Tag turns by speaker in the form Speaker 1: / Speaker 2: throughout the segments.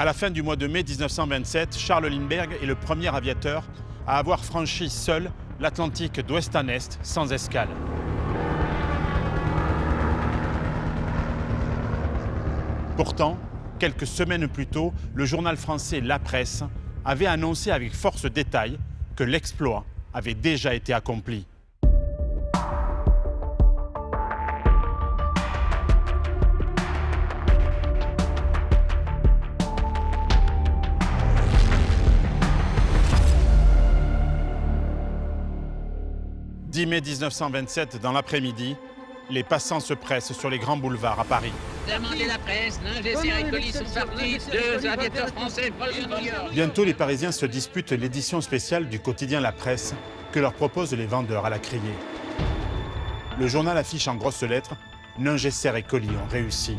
Speaker 1: À la fin du mois de mai 1927, Charles Lindbergh est le premier aviateur à avoir franchi seul l'Atlantique d'ouest en est sans escale. Pourtant, quelques semaines plus tôt, le journal français La Presse avait annoncé avec force détail que l'exploit avait déjà été accompli. « 10 mai 1927, dans l'après-midi, les passants se pressent sur les grands boulevards à Paris.
Speaker 2: Demandez la presse, Ningesser et Colli sont partis, 2 aviateurs français proches de New York.
Speaker 1: Bientôt, les Parisiens se disputent l'édition spéciale du quotidien La Presse que leur proposent les vendeurs à la criée. Le journal affiche en grosses lettres « Ningesser et Colli ont réussi »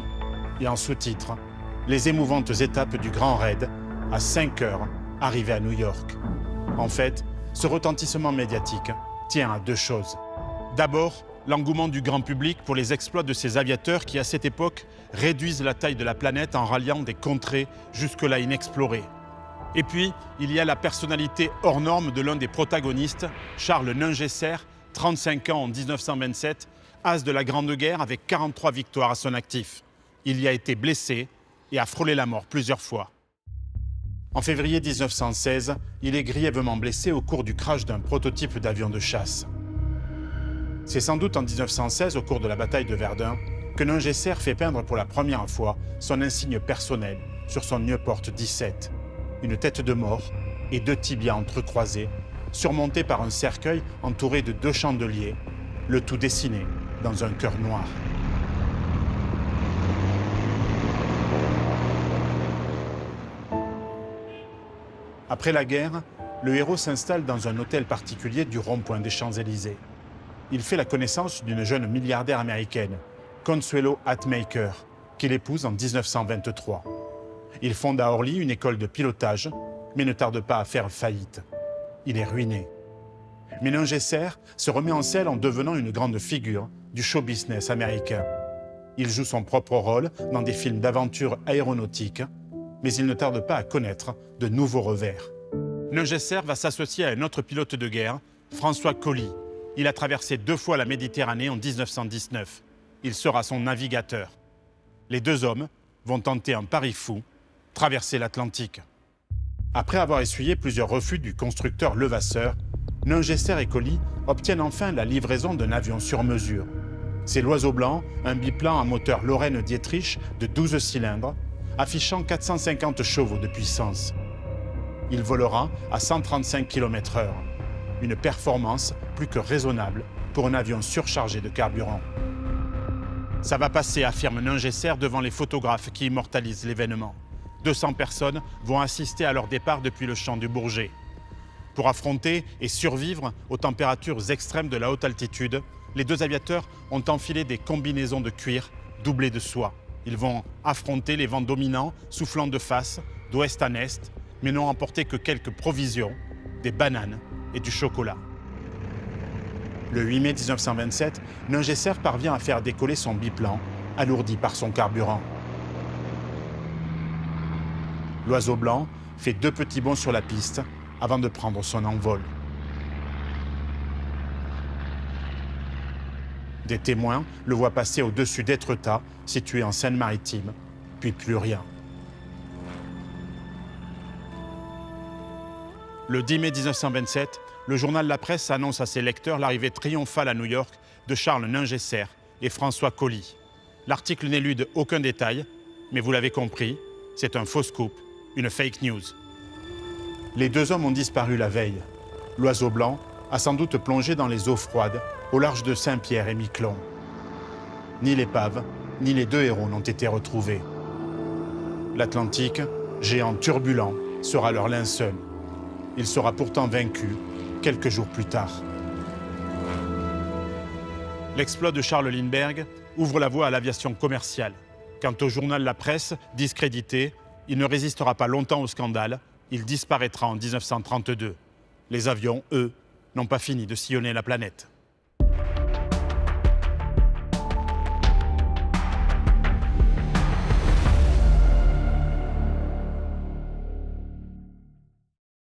Speaker 1: et en sous-titre « Les émouvantes étapes du Grand Raid à 5 heures arrivées à New York ». En fait, ce retentissement médiatique tient à 2 choses. D'abord, l'engouement du grand public pour les exploits de ces aviateurs qui, à cette époque, réduisent la taille de la planète en ralliant des contrées jusque-là inexplorées. Et puis, il y a la personnalité hors norme de l'un des protagonistes, Charles Ningesser, 35 ans en 1927, as de la Grande Guerre avec 43 victoires à son actif. Il y a été blessé et a frôlé la mort plusieurs fois. En février 1916, il est grièvement blessé au cours du crash d'un prototype d'avion de chasse. C'est sans doute en 1916, au cours de la bataille de Verdun, que Ningesser fait peindre pour la première fois son insigne personnel sur son Nieuport 17. Une tête de mort et 2 tibias entrecroisés, surmontés par un cercueil entouré de 2 chandeliers, le tout dessiné dans un cœur noir. Après la guerre, le héros s'installe dans un hôtel particulier du rond-point des Champs-Élysées. Il fait la connaissance d'une jeune milliardaire américaine, Consuelo Hatmaker, qu'il épouse en 1923. Il fonde à Orly une école de pilotage, mais ne tarde pas à faire faillite. Il est ruiné. Mais Ningesser se remet en selle en devenant une grande figure du show business américain. Il joue son propre rôle dans des films d'aventure aéronautique, mais il ne tarde pas à connaître de nouveaux revers. Ningesser va s'associer à un autre pilote de guerre, François Colli. Il a traversé 2 fois la Méditerranée en 1919. Il sera son navigateur. Les 2 hommes vont tenter un pari fou, traverser l'Atlantique. Après avoir essuyé plusieurs refus du constructeur Levasseur, Ningesser et Colli obtiennent enfin la livraison d'un avion sur mesure. C'est l'Oiseau Blanc, un biplan à moteur Lorraine-Dietrich de 12 cylindres, affichant 450 chevaux de puissance. Il volera à 135 km/h. Une performance plus que raisonnable pour un avion surchargé de carburant. Ça va passer, affirme Ningesser devant les photographes qui immortalisent l'événement. 200 personnes vont assister à leur départ depuis le champ du Bourget. Pour affronter et survivre aux températures extrêmes de la haute altitude, les 2 aviateurs ont enfilé des combinaisons de cuir doublées de soie. Ils vont affronter les vents dominants, soufflant de face, d'ouest en est, mais n'ont emporté que quelques provisions, des bananes et du chocolat. Le 8 mai 1927, Ningesser parvient à faire décoller son biplan, alourdi par son carburant. L'Oiseau Blanc fait 2 petits bonds sur la piste avant de prendre son envol. Des témoins le voient passer au-dessus d'Étretat, situé en Seine-Maritime, puis plus rien. Le 10 mai 1927, le journal La Presse annonce à ses lecteurs l'arrivée triomphale à New York de Charles Ningesser et François Colli. L'article n'élude aucun détail, mais vous l'avez compris, c'est un faux scoop, une fake news. Les 2 hommes ont disparu la veille. L'Oiseau Blanc a sans doute plongé dans les eaux froides au large de Saint-Pierre et Miquelon. Ni l'épave, ni les 2 héros n'ont été retrouvés. L'Atlantique, géant turbulent, sera leur linceul. Il sera pourtant vaincu quelques jours plus tard. L'exploit de Charles Lindbergh ouvre la voie à l'aviation commerciale. Quant au journal La Presse, discrédité, il ne résistera pas longtemps au scandale. Il disparaîtra en 1932. Les avions, eux, n'ont pas fini de sillonner la planète.